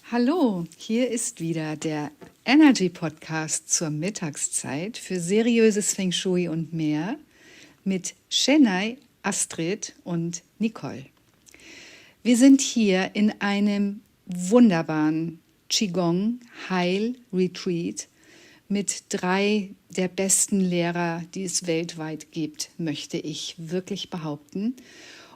Hallo, hier ist wieder der Energy Podcast zur Mittagszeit für seriöses Feng Shui und mehr mit Chennai, Astrid und Nicole. Wir sind hier in einem wunderbaren Qi-Gong-Retreat mit 3 der besten Lehrer, die es weltweit gibt, möchte ich wirklich behaupten.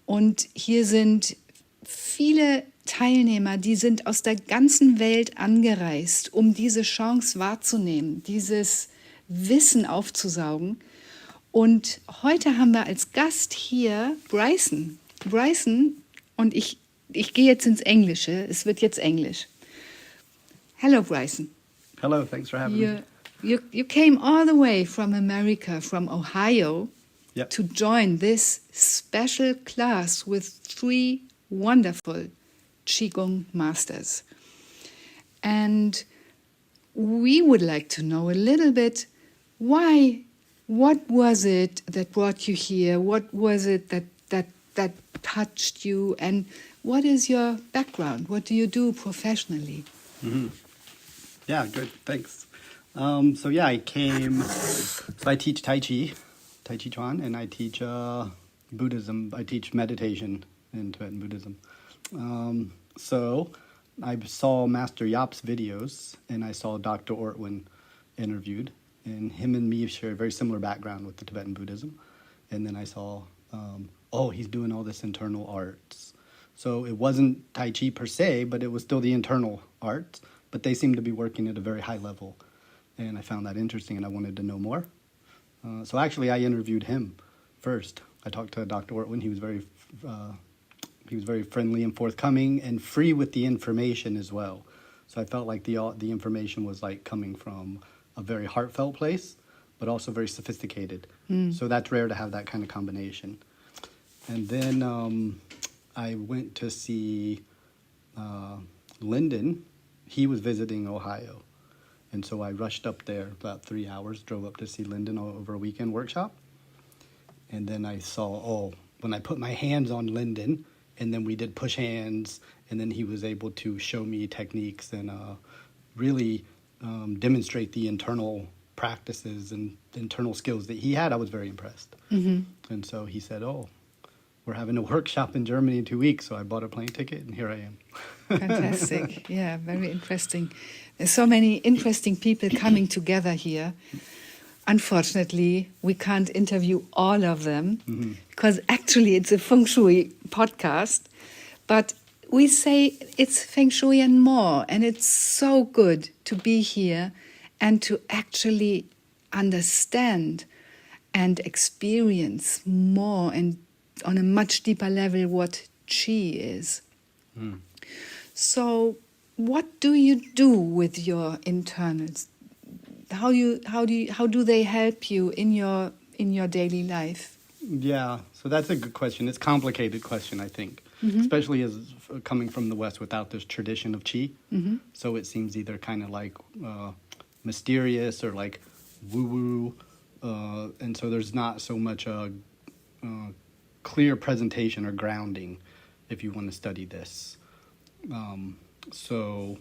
Und hier sind viele Teilnehmer, die sind aus der ganzen Welt angereist, um diese Chance wahrzunehmen, dieses Wissen aufzusaugen. Und heute haben wir als Gast hier Bryson. Bryson, und ich gehe jetzt ins Englische, es wird jetzt Englisch. Hello, Bryson. Hello, thanks for having me. You came all the way from America, from Ohio, Yep. to join this special class with 3 wonderful Qi-Gong masters. And we would like to know a little bit what was it that brought you here? What was it that touched you? And what is your background? What do you do professionally? Mm-hmm. Yeah, good, thanks. I came, I teach Tai Chi Chuan, and I teach Buddhism. I teach meditation in Tibetan Buddhism. So I saw Master Yap's videos, and I saw Dr. Ortwin interviewed, and him and me share a very similar background with the Tibetan Buddhism. And then I saw, he's doing all this internal arts. So it wasn't Tai Chi per se, but it was still the internal arts, but they seemed to be working at a very high level. And I found that interesting, and I wanted to know more. So actually, I interviewed him first. I talked to Dr. Ortwin. He was very friendly and forthcoming, and free with the information as well. So I felt like the information was like coming from a very heartfelt place, but also very sophisticated. So that's rare to have that kind of combination. And then I went to see Lyndon. He was visiting Ohio. And so I rushed up there about 3 hours, drove up to see Lyndon over a weekend workshop. And then I saw, when I put my hands on Lyndon, and then we did push hands, and then he was able to show me techniques and really demonstrate the internal practices and internal skills that he had. I was very impressed. Mm-hmm. And so he said, we're having a workshop in Germany in 2 weeks. So I bought a plane ticket, and here I am. Fantastic. Yeah, very interesting. There's so many interesting people coming together here. Unfortunately, we can't interview all of them because actually it's a Feng Shui podcast. But we say it's Feng Shui and more. And it's so good to be here and to actually understand and experience more and on a much deeper level what Qi is. So what do you do with your internals? How do they help you in your daily life? Yeah, so that's a good question. It's a complicated question, I think, especially as coming from the West without this tradition of Qi. So it seems either kind of like mysterious or like woo-woo, and so there's not so much clear presentation or grounding if you want to study this. So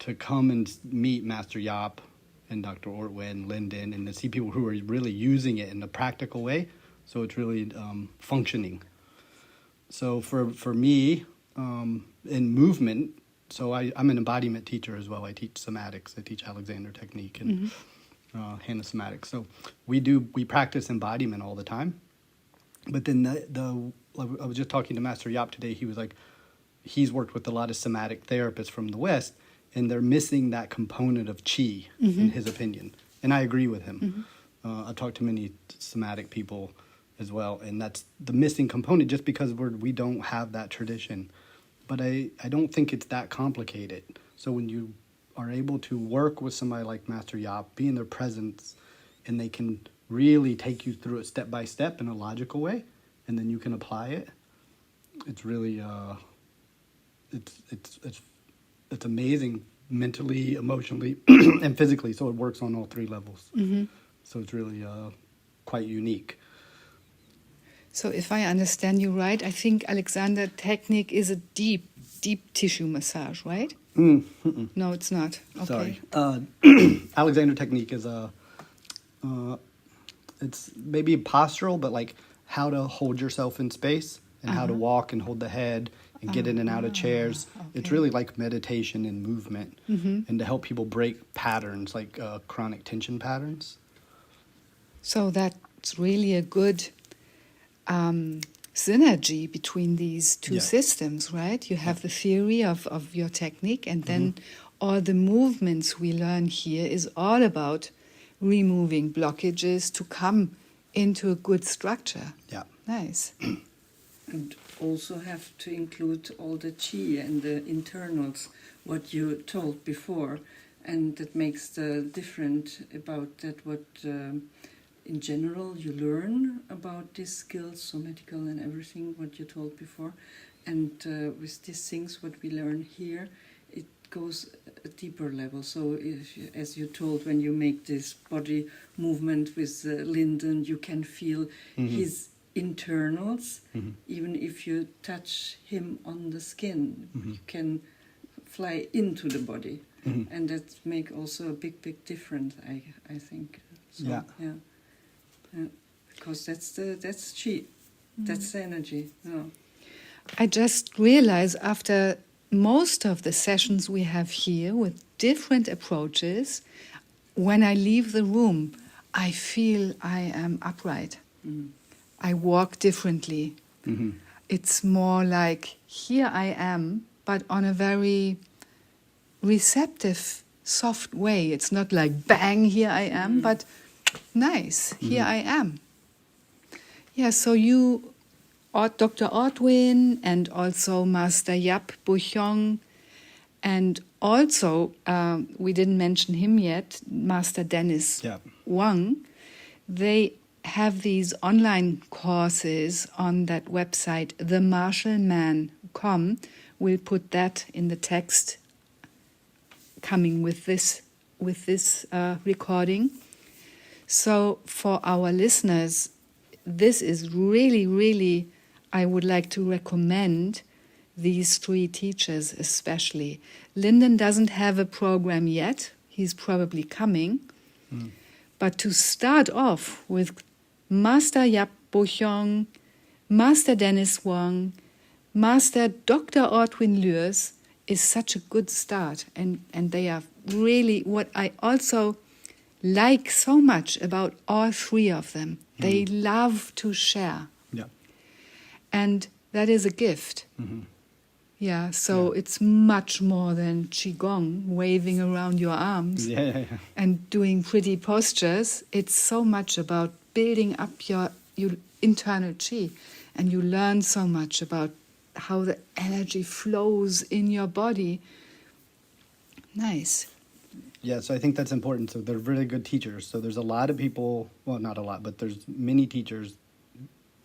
to come and meet Master Yap and Dr. Ortwin, Lyndon, and to see people who are really using it in a practical way, so it's really functioning. So for me, in movement, so I'm an embodiment teacher as well. I teach somatics. I teach Alexander technique and Hannah somatics. So we practice embodiment all the time. But then I was just talking to Master Yap today. He was like, he's worked with a lot of somatic therapists from the West, and they're missing that component of Qi, in his opinion. And I agree with him. I've talked to many somatic people as well, and that's the missing component just because we don't have that tradition. But I don't think it's that complicated. So when you are able to work with somebody like Master Yap, be in their presence, and they can really take you through it step by step in a logical way, and then you can apply it, it's really... It's amazing mentally, emotionally, and physically. So it works on all 3 levels. So it's really quite unique. So if I understand you right, I think Alexander technique is a deep tissue massage, right? No, it's not. Okay. Sorry. Alexander technique is it's maybe postural, but like how to hold yourself in space and how to walk and hold the head and get in and out of chairs. Okay. It's really like meditation and movement, and to help people break patterns like chronic tension patterns. So that's really a good synergy between these two systems, right? You have the theory of your technique, and then all the movements we learn here is all about removing blockages to come into a good structure. Yeah. Nice. And also have to include all the Qi and the internals, what you told before. And that makes the different about that what in general you learn about these skills, somatical and everything, what you told before. And with these things, what we learn here, it goes a deeper level. So if, as you told, when you make this body movement with Lyndon, you can feel his internals, even if you touch him on the skin, you can fly into the body. And that make also a big difference, I think. So, yeah. Because that's Qi, that's the energy. Yeah. I just realized after most of the sessions we have here with different approaches, when I leave the room, I feel I am upright. I walk differently. It's more like, here I am, but on a very receptive, soft way. It's not like, bang, here I am, but nice, here I am. Yeah, so you, Dr. Ortwin, and also Master Yap Buchong, and also, we didn't mention him yet, Master Dennis Wang, they have these online courses on that website, themartialman.com. We'll put that in the text coming with this recording. So for our listeners, this is really, I would like to recommend these three teachers especially. Lyndon doesn't have a program yet. He's probably coming. But to start off with Master Yap Buchong, Master Dennis Wang, Master Dr. Ortwin Lürs is such a good start. And they are really what I also like so much about all three of them. They love to share. Yeah. And that is a gift. Yeah, so it's much more than Qi-Gong, waving around your arms and doing pretty postures. It's so much about building up your internal Qi. And you learn so much about how the energy flows in your body. Nice. Yeah, so I think that's important. So they're really good teachers. So there's a lot of people, well, not a lot, but there's many teachers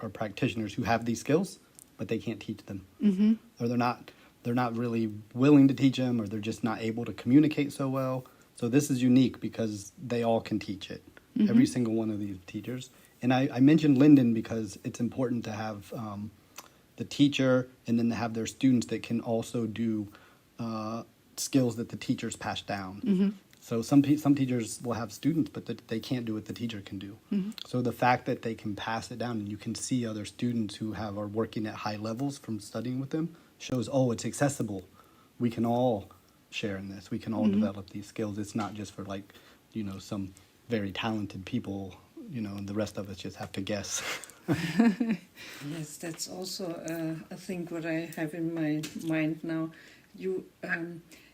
or practitioners who have these skills, but they can't teach them. Or they're not really willing to teach them, or they're just not able to communicate so well. So this is unique because they all can teach it, every single one of these teachers. And I mentioned Lyndon because it's important to have the teacher and then to have their students that can also do skills that the teachers pass down. So some teachers will have students, but they can't do what the teacher can do. So the fact that they can pass it down and you can see other students who are working at high levels from studying with them shows, it's accessible. We can all share in this. We can all develop these skills. It's not just for some very talented people, and the rest of us just have to guess. Yes, that's also a thing what I have in my mind now.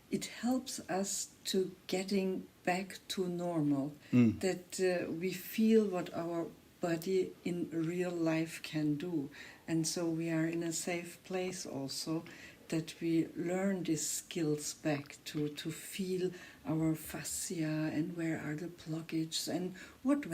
It helps us to getting back to normal, that we feel what our body in real life can do. And so we are in a safe place also, that we learn these skills back to feel our fascia and where are the blockages and what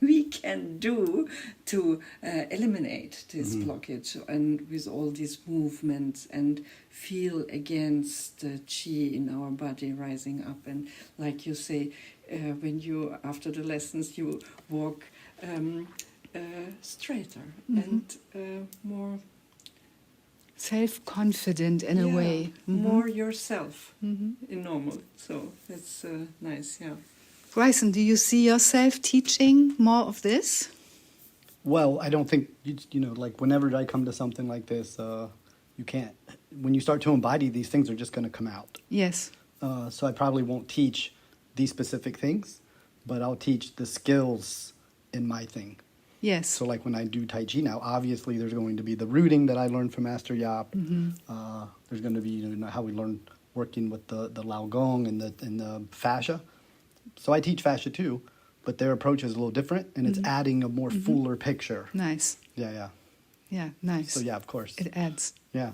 we can do to eliminate this blockage, and with all these movements, and feel against the Qi in our body rising up. And like you say, when you, after the lessons, you walk straighter and more self-confident in a way. More yourself in normal. So that's nice, yeah. Bryson, do you see yourself teaching more of this? Well, I don't think, like whenever I come to something like this, you can't, when you start to embody, these things are just going to come out. Yes. So I probably won't teach these specific things, but I'll teach the skills in my thing. Yes. So like when I do Tai Chi now, obviously there's going to be the rooting that I learned from Master Yap. There's going to be how we learn working with the Lao Gong and the fascia. So I teach fascia too, but their approach is a little different, and it's adding a more fuller picture. Nice. Yeah. Yeah, nice. So yeah, of course. It adds. Yeah.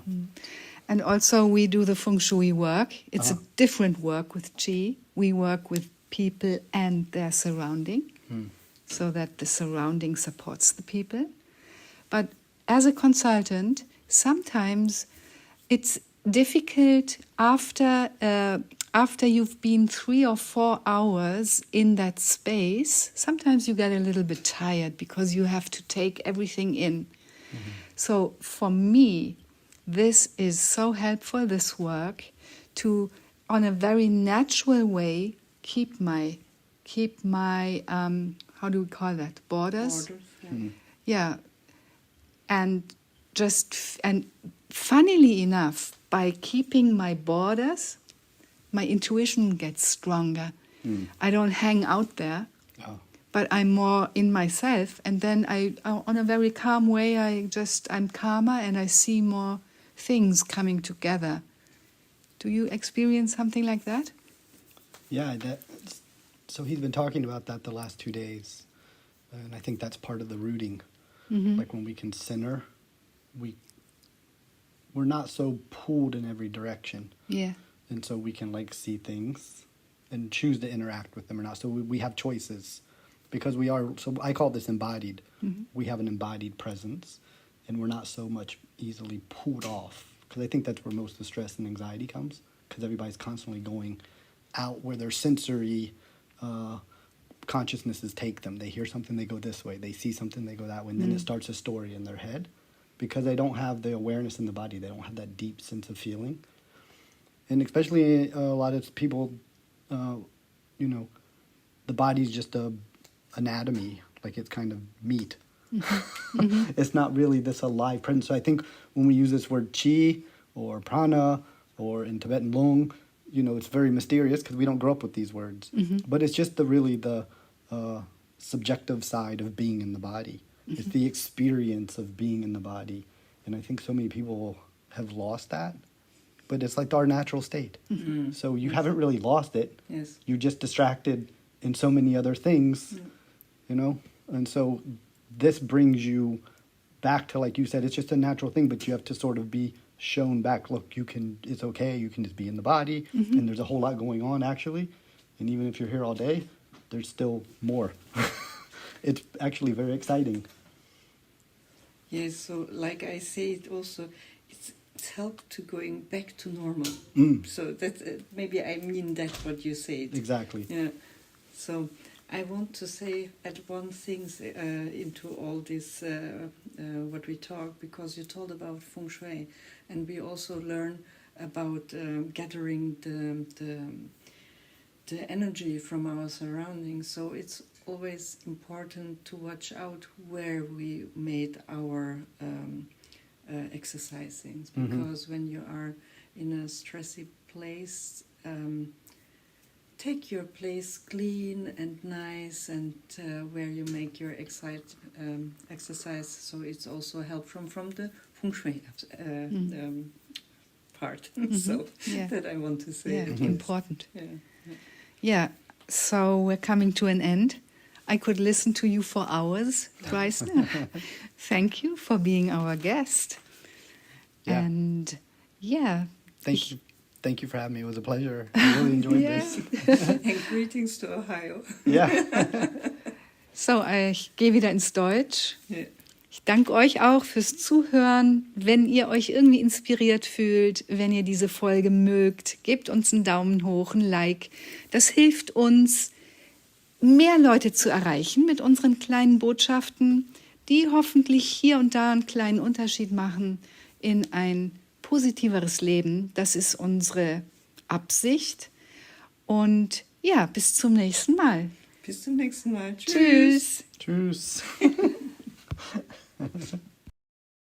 And also we do the feng shui work. It's a different work with Qi. We work with people and their surrounding, so that the surrounding supports the people. But as a consultant, sometimes it's difficult after you've been 3 or 4 hours in that space. Sometimes you get a little bit tired because you have to take everything in. So for me, this is so helpful, this work, to, on a very natural way, keep my how do we call that, borders? Yeah. And funnily enough, by keeping my borders, my intuition gets stronger. I don't hang out there, but I'm more in myself. And then on a very calm way, I'm calmer and I see more things coming together. Do you experience something like that? Yeah, so he's been talking about that the last 2 days, and I think that's part of the rooting. Like when we can center, we're not so pulled in every direction. Yeah. And so we can like see things and choose to interact with them or not. So we have choices because so I call this embodied. We have an embodied presence, and we're not so much easily pulled off, because I think that's where most of the stress and anxiety comes, because everybody's constantly going out where their sensory consciousnesses take them. They hear something, they go this way. They see something, they go that way. And then it starts a story in their head, because they don't have the awareness in the body. They don't have that deep sense of feeling. And especially a lot of people, the body's just a anatomy, like it's kind of meat. It's not really this alive presence. So I think when we use this word chi or prana or in Tibetan lung, it's very mysterious because we don't grow up with these words. But it's just the subjective side of being in the body. It's the experience of being in the body. And I think so many people have lost that. But it's like our natural state. So you haven't really lost it. Yes. You're just distracted in so many other things, And so this brings you back to, like you said, it's just a natural thing, but you have to sort of be shown back. Look, it's okay. You can just be in the body. And there's a whole lot going on, actually. And even if you're here all day, there's still more. It's actually very exciting. Yes, so like I say, it also, it's helped to going back to normal. So that's maybe I mean that what you said. Exactly. Yeah. So I want to say add one thing into all this what we talk, because you told about feng shui, and we also learn about gathering the energy from our surroundings. So it's always important to watch out where we made our exercising, because when you are in a stressy place, take your place clean and nice, and where you make your exercise. So it's also help from the feng shui part. So that I want to say. Yeah, important. Yeah. Yeah. So we're coming to an end. I could listen to you for hours, Bryson. Thank you for being our guest. Yeah. And yeah. Thank you for having me. It was a pleasure. I really enjoyed this. And greetings to Ohio. Ja. So, ich gehe wieder ins Deutsch. Ja. Ich danke euch auch fürs Zuhören. Wenn ihr euch irgendwie inspiriert fühlt, wenn ihr diese Folge mögt, gebt uns einen Daumen hoch, ein Like. Das hilft uns, mehr Leute zu erreichen mit unseren kleinen Botschaften, die hoffentlich hier und da einen kleinen Unterschied machen in ein positiveres Leben. Das ist unsere Absicht. Und ja, bis zum nächsten Mal. Bis zum nächsten Mal. Tschüss. Tschüss. Tschüss.